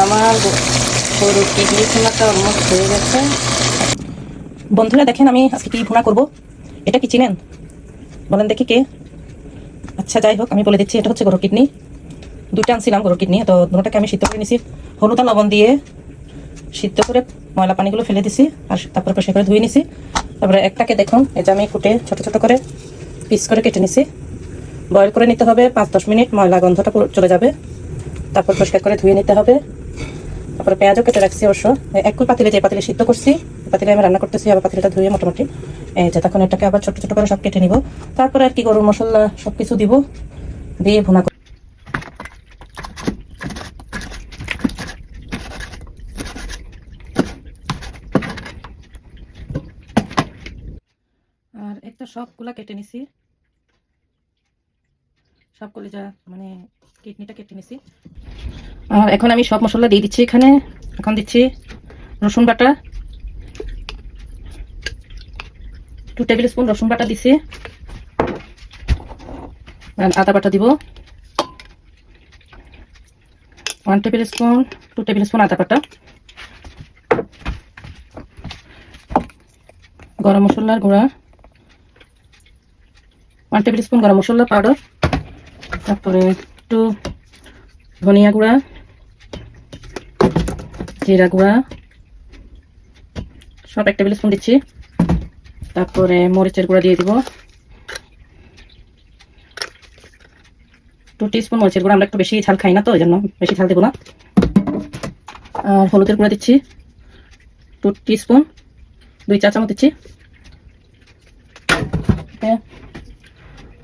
আমার গরুর kidney ভুনাটা almost হয়ে গেছে। বন্ধুরা দেখেন আমি আজকে কি ভুনা করব। এটা কি চিনেন? বলেন দেখি কে? আচ্ছা যাই হোক, আমি বলে দিচ্ছি, এটা হচ্ছে গরুর কিডনি। দুইটা আনছিলাম গরুর কিডনি, তো দুটোটাকে আমি সিদ্ধ করে নিছি। হলুদ আর লবণ দিয়ে সিদ্ধ করে ময়লা পানিগুলো ফেলে দিছি, আর তারপরে পরিষ্কার করে ধুয়ে নিছি। তারপরে একটাকে দেখুন, এই যে আমি কুটে ছোট ছোট করে পিস করে কেটে নিছি। বয়েল করে নিতে হবে 5-10 মিনিট, ময়লা গন্ধটা চলে যাবে। তারপর পরিষ্কার করে ধুয়ে নিতে হবে। তারপরে পেঁয়াজও কেটে রাখছি অবশ্য। একই পাতিলে, যে পাতিলে সিদ্ধ করছি পাতিলে আমি রান্না করতেছি, আবার পাতিলটা ধুয়ে মোটামুটি এই যে তখন এটাকে আবার ছোট ছোট করে সব কেটে নিব। তারপরে আর কি গরুর মশলা সব কিছু দিব, দিয়ে ভুনা। আর একটা সবগুলা কেটে নিছি, সব কলিজা মানে কিডনিটা কেটে নিছি। আর এখন আমি সব মশলা দিয়ে দিচ্ছি এখানে। এখন দিচ্ছি রসুন বাটা, 2 টেবিল স্পুন রসুন বাটা দিছি। আদা বাটা দিব 1 টেবিল স্পুন, 2 টেবিল স্পুন আদা বাটা। গরম মশলার গুঁড়া 1 টেবিল স্পুন গরম মশলা পাউডার। তারপরে একটু ধনিয়া গুঁড়া, জিরা গুঁড়া সব 1 টেবিল স্পুন দিচ্ছি। তারপরে মরিচের গুঁড়া দিয়ে দিব 2 টিস্পুন মরিচের গুঁড়া। আমরা একটু বেশি ঝাল খাই না, তো ওই জন্য বেশি ঝাল দেবো না। আর হলুদের গুঁড়া দিচ্ছি 2 টিস্পুন, 2 চা চামচ দিচ্ছি।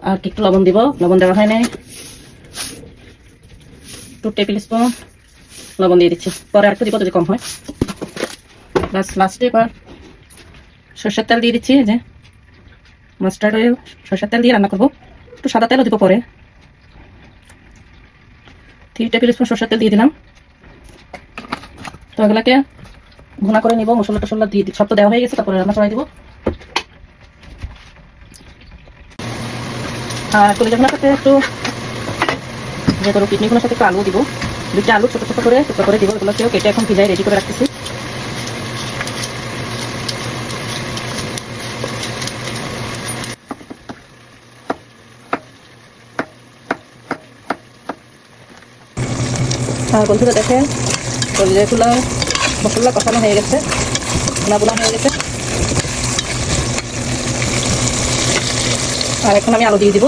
আর একটু লবণ দিব, লবণ দেওয়া হয় নাই, 2 টেবিল স্পুন লবণ দিয়ে দিচ্ছি। পরে আরেকটু দিব যদি কম হয়। লাস্টে এবার সরষের তেল দিয়ে দিচ্ছি, যে মাস্টার্ড অয়েল, সরষের তেল দিয়ে রান্না করবো। একটু সাদা তেলও দিব পরে। 3 টেবিল স্পুন সরষের তেল দিয়ে দিলাম। তো এগুলাকে ভুনা করে নিব। মশলা টসলা দিয়ে সব তো দেওয়া হয়ে গেছে, তারপরে রান্না চড়াই দিব। আর কলিজা সাথে একটু যে ধরো কিডনিগুলোর সাথে একটু আলু দিব, 2টা আলু ছোট ছোট করে টুকরো করে দিব। এগুলোকেও কেটে এখন ভিজাই রেডি করে রাখতেছি। আর বন্ধুরা দেখেন কলিজাগুলো মশলা কষানো হয়ে গেছে, বোনা বোনা হয়ে গেছে। আর এখন আমি আলু দিয়ে দিব।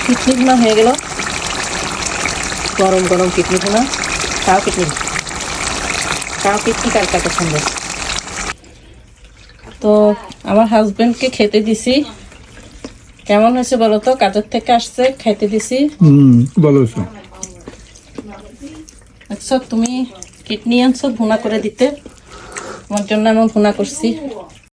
কিডনি ভুনা হয়ে গেল, গরম গরম কিডনি ভুনা। তাও কিডনি কার কার পছন্দ। তো আমার হাজবেন্ডকে খেতে দিছি। কেমন হয়েছে বলো তো? কাজের থেকে আসছে, খেতে দিছি। ভালো। আচ্ছা তুমি কিডনি আনছো ভুনা করে দিতে, আমার জন্য আমি ভুনা করছি।